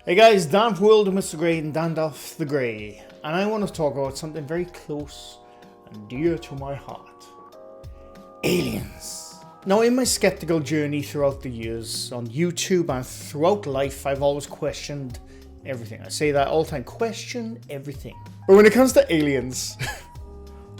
Hey guys, Dan World of Mr. Grey and Dandalf the Grey, and I want to talk about something very close and dear to my heart. Aliens. Now, in my skeptical journey throughout the years on YouTube and throughout life, I've always questioned everything. I say that all the time, question everything. But when it comes to aliens,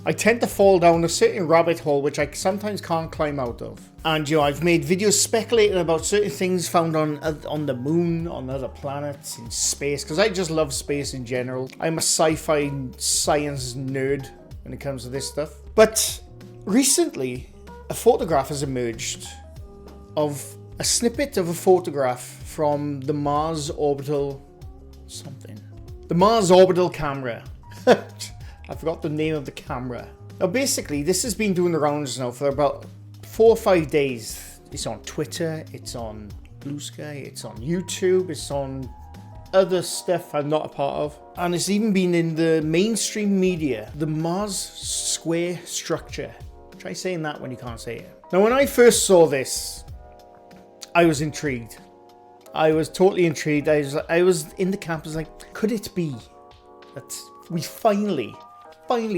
I tend to fall down a certain rabbit hole which I sometimes can't climb out of. And I've made videos speculating about certain things found on the moon, on other planets, in space, because I just love space in general. I'm a sci-fi science nerd when it comes to this stuff. But recently, a photograph has emerged of a snippet of a photograph from the Mars Orbital something. The Mars Orbital camera. I forgot the name of the camera. Now basically, this has been doing the rounds now for about 4 or 5 days. It's on Twitter, it's on Blue Sky, it's on YouTube, it's on other stuff I'm not a part of. And it's even been in the mainstream media. The Mars square structure. Try saying that when you can't say it. Now when I first saw this, I was intrigued. I was totally intrigued. I was in the camp, I was like, could it be that we finally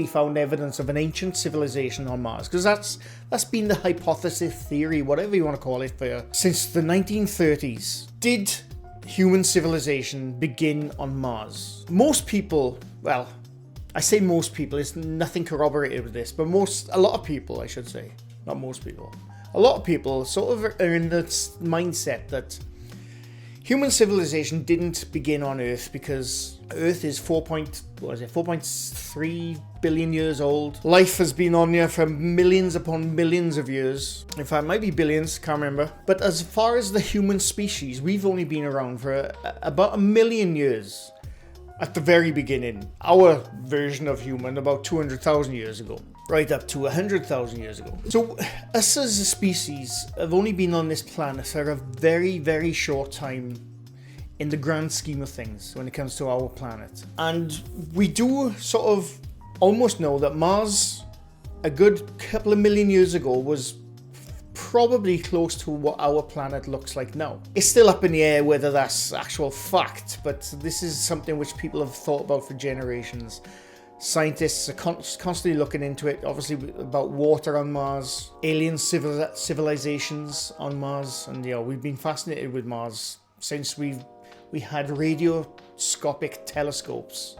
found evidence of an ancient civilization on Mars? Because that's been the hypothesis, theory, whatever you want to call it, for since the 1930s. Did human civilization begin on Mars? Most people, well, I say most people, there's nothing corroborated with this, but a lot of people, I should say, not most people, a lot of people sort of are in this mindset that human civilization didn't begin on Earth because Earth is 4.3 billion years old. Life has been on here for millions upon millions of years. In fact, it might be billions, can't remember. But as far as the human species, we've only been around for about 1 million years. At the very beginning, our version of human about 200,000 years ago, right up to 100,000 years ago. So us as a species have only been on this planet for a very, very short time in the grand scheme of things when it comes to our planet. And we do sort of almost know that Mars, a good couple of million years ago, was probably close to what our planet looks like now. It's still up in the air whether that's actual fact, but this is something which people have thought about for generations. Scientists are constantly looking into it, obviously about water on Mars, alien civilizations on Mars, and we've been fascinated with Mars since we had radioscopic telescopes,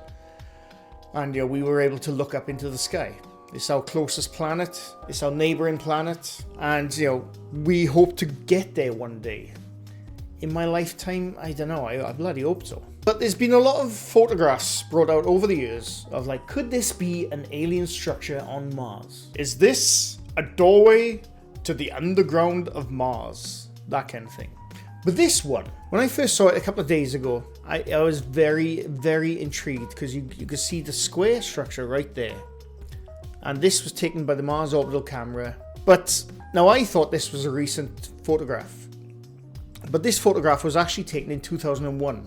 and we were able to look up into the sky. It's our closest planet, it's our neighboring planet, and we hope to get there one day. In my lifetime, I don't know, I bloody hope so. But there's been a lot of photographs brought out over the years of could this be an alien structure on Mars? Is this a doorway to the underground of Mars? That kind of thing. But this one, when I first saw it a couple of days ago, I was very, very intrigued because you could see the square structure right there. And this was taken by the Mars Orbital camera. But now I thought this was a recent photograph. But this photograph was actually taken in 2001.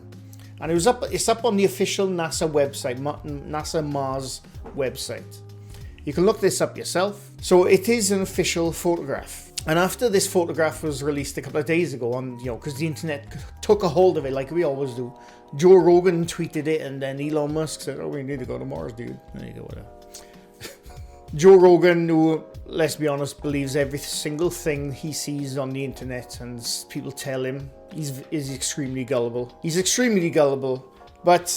And it's up on the official NASA website, NASA Mars website. You can look this up yourself. So it is an official photograph. And after this photograph was released a couple of days ago because the internet took a hold of it like we always do. Joe Rogan tweeted it, and then Elon Musk said, we need to go to Mars, dude. There you go, whatever. Joe Rogan, who, let's be honest, believes every single thing he sees on the internet and people tell him, is extremely gullible. He's extremely gullible, but,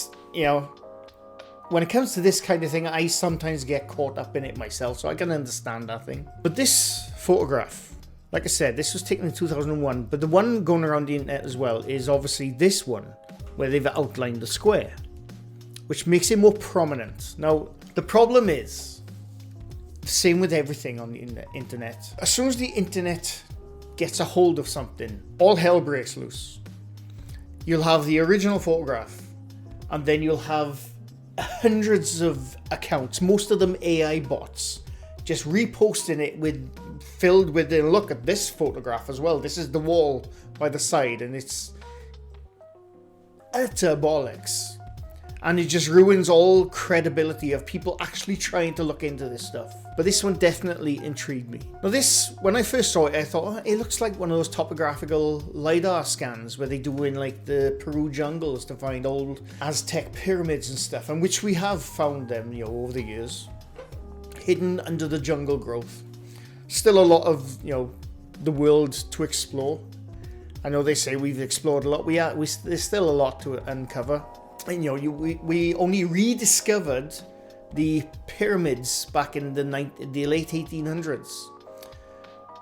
when it comes to this kind of thing, I sometimes get caught up in it myself, so I can understand that thing. But this photograph, like I said, this was taken in 2001, but the one going around the internet as well is obviously this one, where they've outlined the square, which makes it more prominent. Now, the problem is, same with everything on the internet. As soon as the internet gets a hold of something, all hell breaks loose. You'll have the original photograph, and then you'll have hundreds of accounts, most of them AI bots, just reposting it filled with, look at this photograph as well. This is the wall by the side, and it's utter bollocks. And it just ruins all credibility of people actually trying to look into this stuff. But this one definitely intrigued me. Now this, when I first saw it, I thought, oh, it looks like one of those topographical LiDAR scans where they do in like the Peru jungles to find old Aztec pyramids and stuff, and which we have found them, you know, over the years, hidden under the jungle growth. Still a lot of, you know, the world to explore. I know they say we've explored a lot. There's still a lot to uncover. And, you know, we only rediscovered the pyramids back in the late 1800s.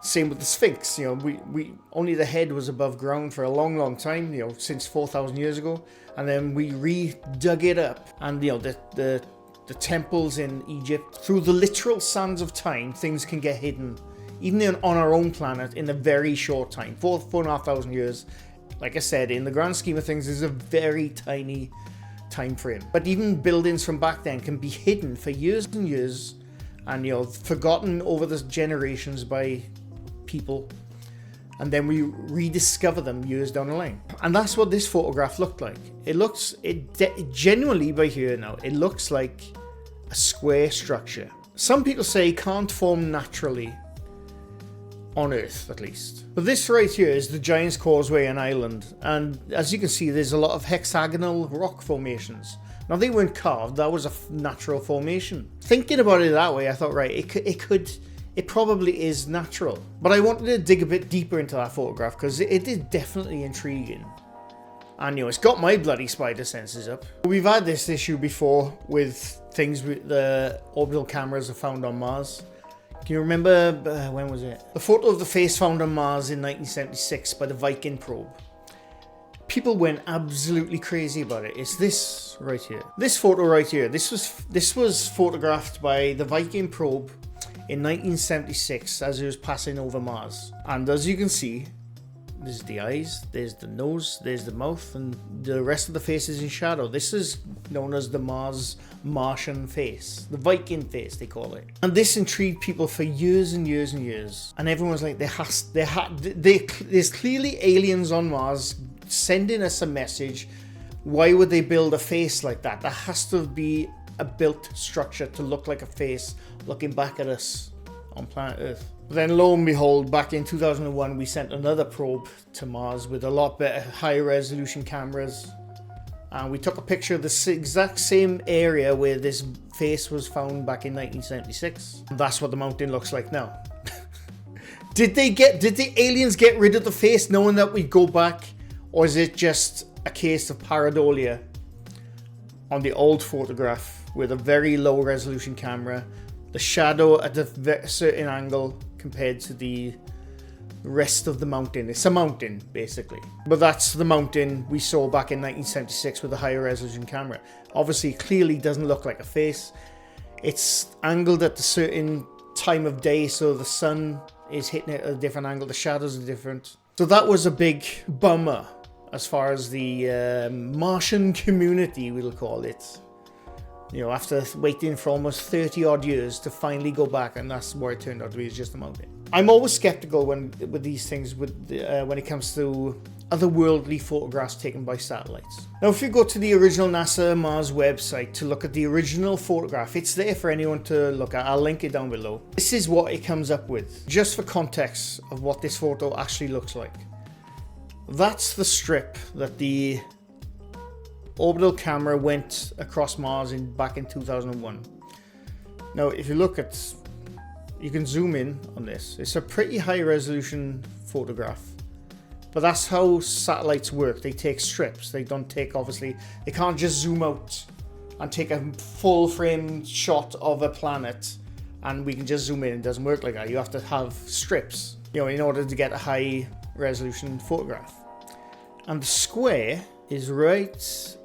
Same with the Sphinx. You know, we only the head was above ground for a long time. You know, since 4,000 years ago, and then we dug it up. And you know, the temples in Egypt, through the literal sands of time, things can get hidden, even on our own planet, in a very short time. 4,500 years. Like I said, in the grand scheme of things, is a very tiny time frame. But even buildings from back then can be hidden for years and years, and you know, forgotten over the generations by people, and then we rediscover them years down the line. And that's what this photograph looked like. It genuinely, by here now, it looks like a square structure. Some people say it can't form naturally on Earth, at least. But this right here is the Giant's Causeway and Island, and as you can see, there's a lot of hexagonal rock formations. Now, they weren't carved, that was a natural formation. Thinking about it that way, I thought, right, it probably is natural. But I wanted to dig a bit deeper into that photograph because it is definitely intriguing. And you know, it's got my bloody spider senses up. We've had this issue before with things with the orbital cameras are found on Mars. Can you remember, when was it? The photo of the face found on Mars in 1976 by the Viking probe. People went absolutely crazy about it. It's this right here. This photo right here. This was photographed by the Viking probe in 1976 as it was passing over Mars. And as you can see, there's the eyes, there's the nose, there's the mouth, and the rest of the face is in shadow. This is known as the Martian face, the Viking face they call it. And this intrigued people for years and years and years. And everyone's like, there's clearly aliens on Mars sending us a message. Why would they build a face like that? There has to be a built structure to look like a face looking back at us on planet Earth. Then lo and behold, back in 2001, we sent another probe to Mars with a lot better, high resolution cameras. And we took a picture of the exact same area where this face was found back in 1976. And that's what the mountain looks like now. Did the aliens get rid of the face knowing that we'd go back? Or is it just a case of pareidolia on the old photograph with a very low resolution camera, the shadow at a certain angle compared to the rest of the mountain? It's a mountain, basically. But that's the mountain we saw back in 1976 with a higher resolution camera. Obviously, clearly doesn't look like a face. It's angled at a certain time of day, so the sun is hitting it at a different angle, the shadows are different. So that was a big bummer as far as the Martian community, we'll call it. You know, after waiting for almost 30 odd years to finally go back, and that's what it turned out to be, is just a mountain. I'm always skeptical with these things when it comes to otherworldly photographs taken by satellites. Now, if you go to the original NASA Mars website to look at the original photograph, it's there for anyone to look at. I'll link it down below. This is what it comes up with, just for context of what this photo actually looks like. That's the strip that the orbital camera went across Mars back in 2001. Now, if you look at, you can zoom in on this. It's a pretty high resolution photograph, but that's how satellites work. They take strips. They don't take, obviously, they can't just zoom out and take a full frame shot of a planet and we can just zoom in. It doesn't work like that. You have to have strips, you know, in order to get a high resolution photograph. And the square is right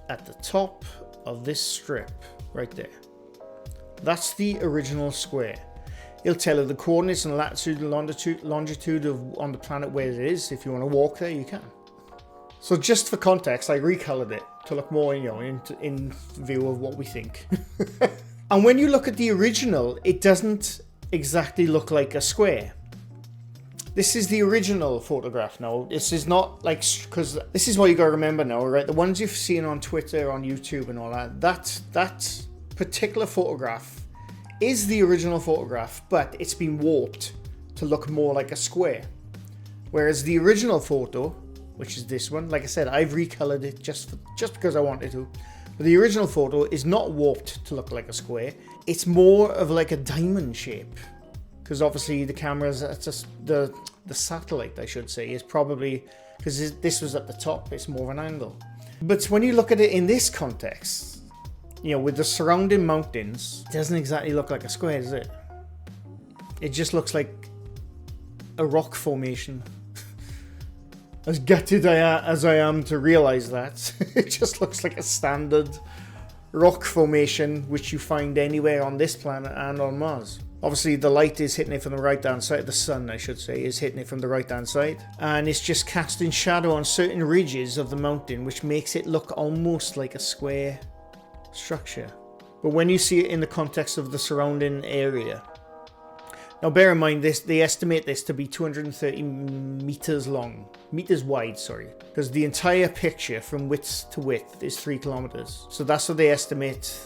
at the top of this strip right there. That's the original square. It'll tell you the coordinates and latitude and longitude of on the planet where it is. If you want to walk there, you can. So just for context, I recolored it to look more, you know, in view of what we think. And when you look at the original, it doesn't exactly look like a square. This is the original photograph now. This is not like, because this is what you gotta remember now, right? The ones you've seen on Twitter, on YouTube and all that, that particular photograph is the original photograph, but it's been warped to look more like a square. Whereas the original photo, which is this one, like I said, I've recolored it just because I wanted to. But the original photo is not warped to look like a square. It's more of like a diamond shape. Because obviously the cameras, it's just the satellite, I should say, is probably, because this was at the top, it's more of an angle. But when you look at it in this context, you know, with the surrounding mountains, it doesn't exactly look like a square, does it? It just looks like a rock formation. As gutted as I am to realize that, it just looks like a standard rock formation which you find anywhere on this planet and on Mars. Obviously the light is hitting it from the right hand side, the sun I should say is hitting it from the right hand side, and it's just casting shadow on certain ridges of the mountain, which makes it look almost like a square structure. But when you see it in the context of the surrounding area, now bear in mind this, they estimate this to be 230 meters wide, because the entire picture from width to width is 3 kilometers. So that's what they estimate.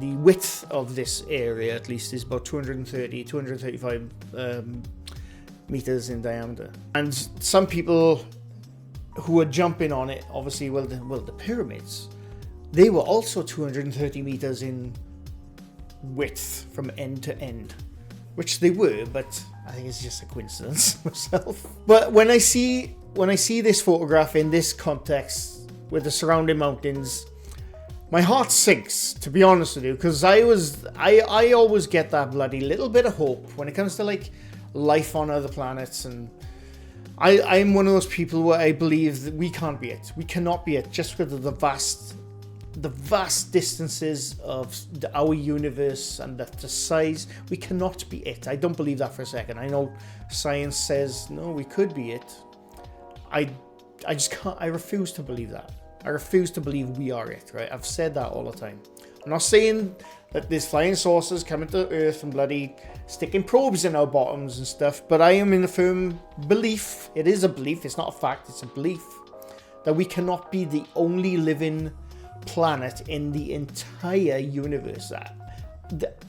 The width of this area, at least, is about 235 meters in diameter. And some people who are jumping on it, obviously, well, the pyramids, they were also 230 meters in width from end to end, which they were, but I think it's just a coincidence myself. But when I see this photograph in this context with the surrounding mountains, my heart sinks, to be honest with you, because I always get that bloody little bit of hope when it comes to like life on other planets, and I'm one of those people where I believe that we can't be it. We cannot be it just because of the vast distances of our universe and the size. We cannot be it. I don't believe that for a second. I know science says no, we could be it. I just can't. I refuse to believe that. I refuse to believe we are it, right? I've said that all the time. I'm not saying that there's flying saucers coming to Earth and bloody sticking probes in our bottoms and stuff, but I am in a firm belief, it is a belief, it's not a fact, it's a belief, that we cannot be the only living planet in the entire universe.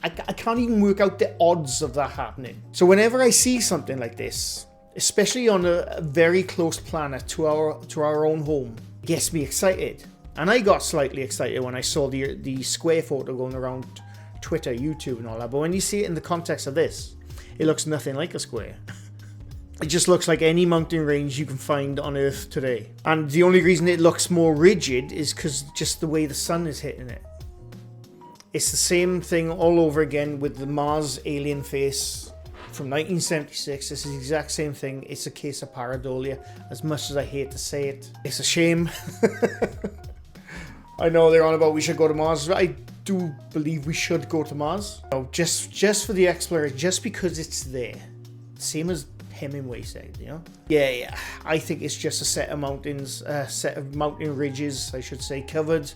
I can't even work out the odds of that happening. So whenever I see something like this, especially on a very close planet to our own home, gets me excited. And I got slightly excited when I saw the square photo going around Twitter, YouTube and all that. But when you see it in the context of this, it looks nothing like a square. It just looks like any mountain range you can find on Earth today. And the only reason it looks more rigid is because just the way the sun is hitting it. It's the same thing all over again with the Mars alien face from 1976. It's the exact same thing. It's a case of pareidolia. As much as I hate to say it, it's a shame. I know they're on about we should go to Mars. I do believe we should go to Mars. You know, just for the exploration, just because it's there. Same as Hemingway said, you know? Yeah. I think it's just a set of mountains, set of mountain ridges, I should say, covered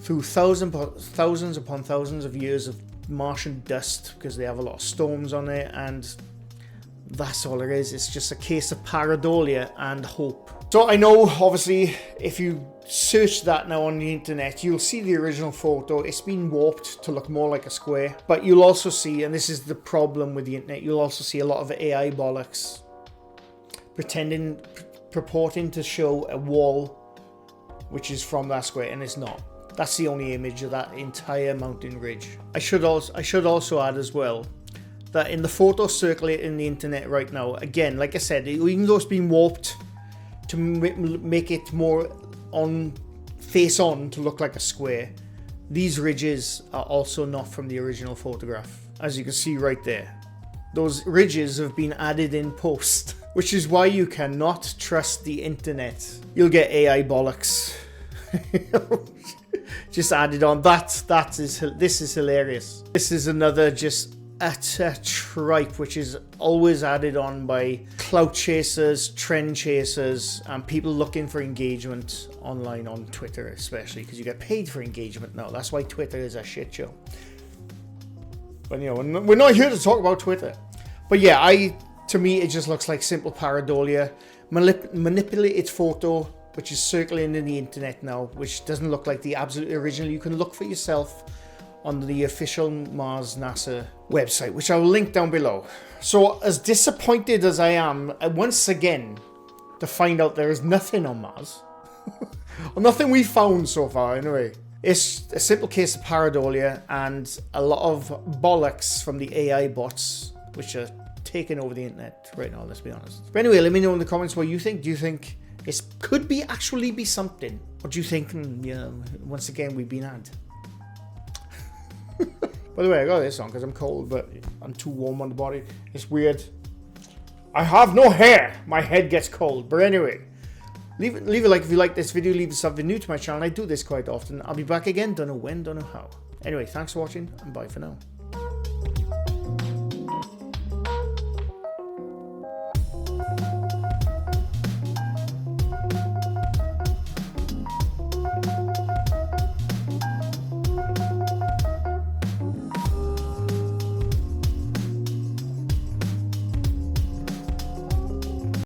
through thousands upon thousands of years of Martian dust, because they have a lot of storms on it, and that's all it is. It's just a case of pareidolia and hope. So I know, obviously, if you search that now on the internet, you'll see the original photo. It's been warped to look more like a square, but you'll also see, and this is the problem with the internet, you'll also see a lot of AI bollocks purporting to show a wall which is from that square, and it's not. That's the only image of that entire mountain ridge. I should also add as well that in the photo circulating the internet right now, again, like I said, even though it's been warped to make it more face on to look like a square, these ridges are also not from the original photograph. As you can see right there, those ridges have been added in post, which is why you cannot trust the internet. You'll get AI bollocks. Just added on. This is hilarious. This is another just utter tripe which is always added on by clout chasers, trend chasers, and people looking for engagement online on Twitter, especially because you get paid for engagement now. That's why Twitter is a shit show. But you know, we're not here to talk about Twitter. But yeah, To me, it just looks like simple pareidolia, manipulated photo, which is circling in the internet now, which doesn't look like the absolute original. You can look for yourself on the official Mars NASA website, which I'll link down below. So as disappointed as I am, once again, to find out there is nothing on Mars, or nothing we found so far anyway. It's a simple case of pareidolia and a lot of bollocks from the AI bots, which are taking over the internet right now, let's be honest. But anyway, let me know in the comments what you think. Do you think this could actually be something? Or do you think, once again, we've been had? By the way, I got this on because I'm cold, but I'm too warm on the body. It's weird. I have no hair. My head gets cold. But anyway, leave a like if you like this video. Leave something new to my channel. I do this quite often. I'll be back again. Don't know when, don't know how. Anyway, thanks for watching and bye for now.